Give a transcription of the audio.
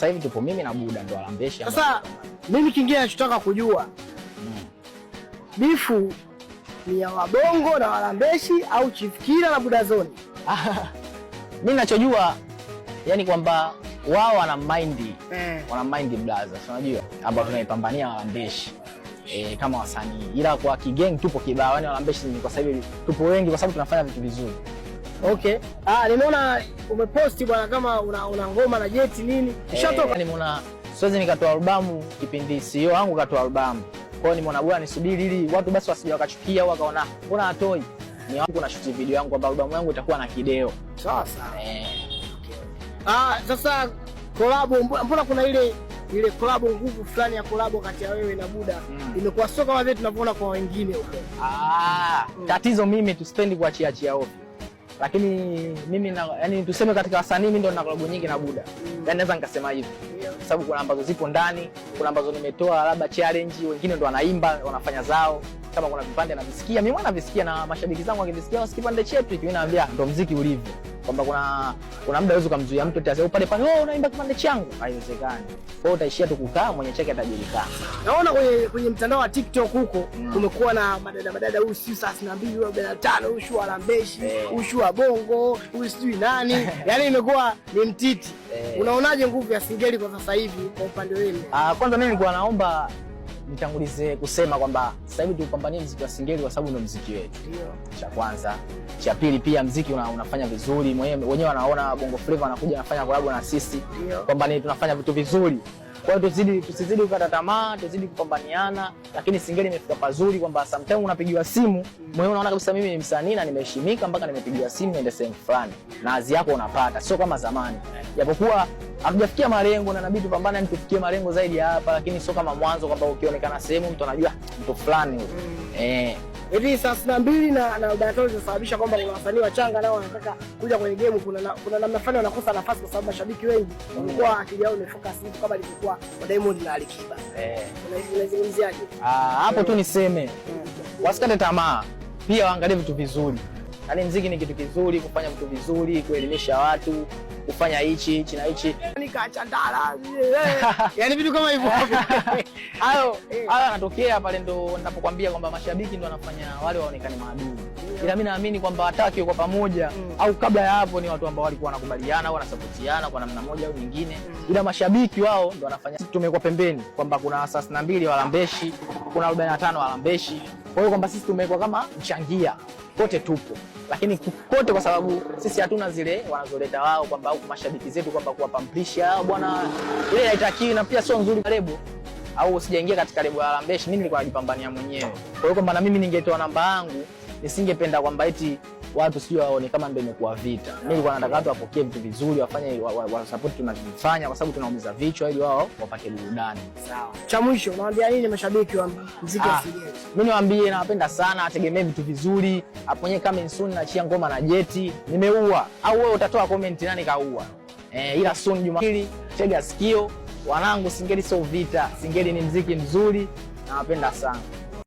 sasa hivi tupo mimi na Buda ndo Walambeshi. Sasa mimi kingine nachotaka kujua bifu ni ya Wabongo na Walambeshi au Chief Killa na Buda Zone? Mimi ninachojua yani kwamba wao wana mind brothers, unajua ambao tunaipambania Walambeshi kama wasanii, ila kwa kigang tupo kibao. Yani Walambeshi ni kwa sababu tupo wengi kwa sababu tunafanya vitu vizuri. Okay. Nimeona umeposti bwana kama una ngoma na Jeti nini? Ishatoka. Nimeona siwezi nikatoa albamu kipindi CEO wangu katoa albamu. Kwa hiyo nimeona bwana nisubiri ili watu basi wasije wakachukia au wakaona mbona hatoi. Ni wangu na shoot video yangu kwamba albamu yangu itakuwa na kideo. Sawa sawa. Okay. Sasa collab, mbona kuna ile collab nguvu fulani ya collab kati ya wewe na Buda imekuwa sio kama vile tunavyoona kwa wengine huko. Tatizo mimi tuspendi kuachia ovyo. Lakini mimi yani tuseme katika wasanii mimi ndo nina collab nyingi na Buda. Yaani naweza nikasema hivi. Kwa sababu kuna ambazo zipo ndani, kuna ambazo nimetoa labda challenge, wengine ndo wanaimba, wanafanya zao. Kama kuna vipande navisikia, mimi navisikia na mashabiki zangu wakivisikia wasikipande chetu, mimi naambia ndo muziki ulivyo. Kwamba kuna muda uwezo kumzuia mtu ati pale pale wewe unaimba kipande changu, haiwezekani. Kwa hiyo utaishia tu kukaa mwenye chake atajulikana. Naona kwenye mtandao wa TikTok huko kumekuwa na madada huyu si 32 au 45 huyu shu Walambeshi, huyu shu Bongo, huyu sijui nani. Yaani imekuwa ni mtiti. Unaonaje nguvu ya Singeli kwa sasa hivi kwa upande wenu? Kwanza mimi nilikuwa naomba nitangulize kusema kwamba sasa hivi tupambanie muziki wa Singeli kwa sababu ndio muziki wetu. Ndio. Cha kwanza. Cha pili pia muziki unafanya vizuri. Wenyewe wanaona Bongo Flava anakuja anafanya collab na sisi. Kwamba ni tunafanya vitu vizuri. Kwa hiyo tusizidi kukata tamaa, tuzidi kupambaniana, lakini Singeli imefika pazuri kwamba sometimes unapigiwa simu, moyo unaona kabisa mimi ni msanii na nimeheshimika mpaka nimepigiwa simu niende sehemu fulani. Na azi yako unapata, sio kama zamani. Japokuwa hatujafikia malengo na inabidi tupambane ili tufikie malengo zaidi ya hapa, lakini sio kama mwanzo kwamba ukionekana sehemu mtu anajua mtu fulani huyo. Hivi sasa 2 na battle zinasababisha kwamba kuna wasanii wachanga nao wanataka kuja kwenye game, kuna namna fulani wanakosa nafasi kwa sababu mashabiki wengi wamekuwa akili yao imefocus hivi kama ilivyokuwa kwa Diamond na Alikiba. Unazungumziaje? Hapo tu niseme wasikate tamaa, pia waangalie vitu vizuri. Yaani muziki ni kitu kizuri, kufanya vitu vizuri, kuelimisha watu, kufanya hichi na hichi. Nikaacha ndala. Yaani vitu kama hivyo. Hayo yanatokea pale ndo ninapokuambia kwamba mashabiki ndo wanafanya wale waonekane maadui. Ila mimi naamini kwamba wataki kwa pamoja au kabla ya hapo ni watu ambao walikuwa wanakubaliana au wanasapotiana kwa namna moja au nyingine. Ila mashabiki wao ndo wanafanya tumekuwa pembeni kwamba kuna 32 Walambeshi, kuna 45 Walambeshi. Kwa hiyo kwamba sisi tumekuwa kama mchangia. Kote tupo. Lakini kote kwa sababu sisi hatuna zile wanazoleta wao kwamba au mashabiki zetu kwamba kuwapamblisha bwana ile haitakiwi na pia sio nzuri lebo au sijaingia katika lebo ya Walambeshi, mimi nilikuwa najipambania mwenyewe. Kwa hiyo kwamba na mimi ningetoa namba yangu nisingependa kwamba eti watu sio waone kama ndio imekuwa vita. Mimi nilikuwa nataka watu wapokee vitu vizuri, wafanye wa support tunachofanya kwa sababu tunaumiza vichwa ili wao wapate burudani. Sawa. Cha mwisho unawaambia nini mashabiki wa muziki wa Singeli? Mimi niwaambie nawapenda sana, ategemee vitu vizuri. Hapo mwenyewe kama soon naachia ngoma na Jeti, nimeua au wewe utatoa comment nani kaua. Ila soon Jumapili tega sikio, wanangu Singeli sio vita. Singeli ni muziki mzuri, nawapenda sana.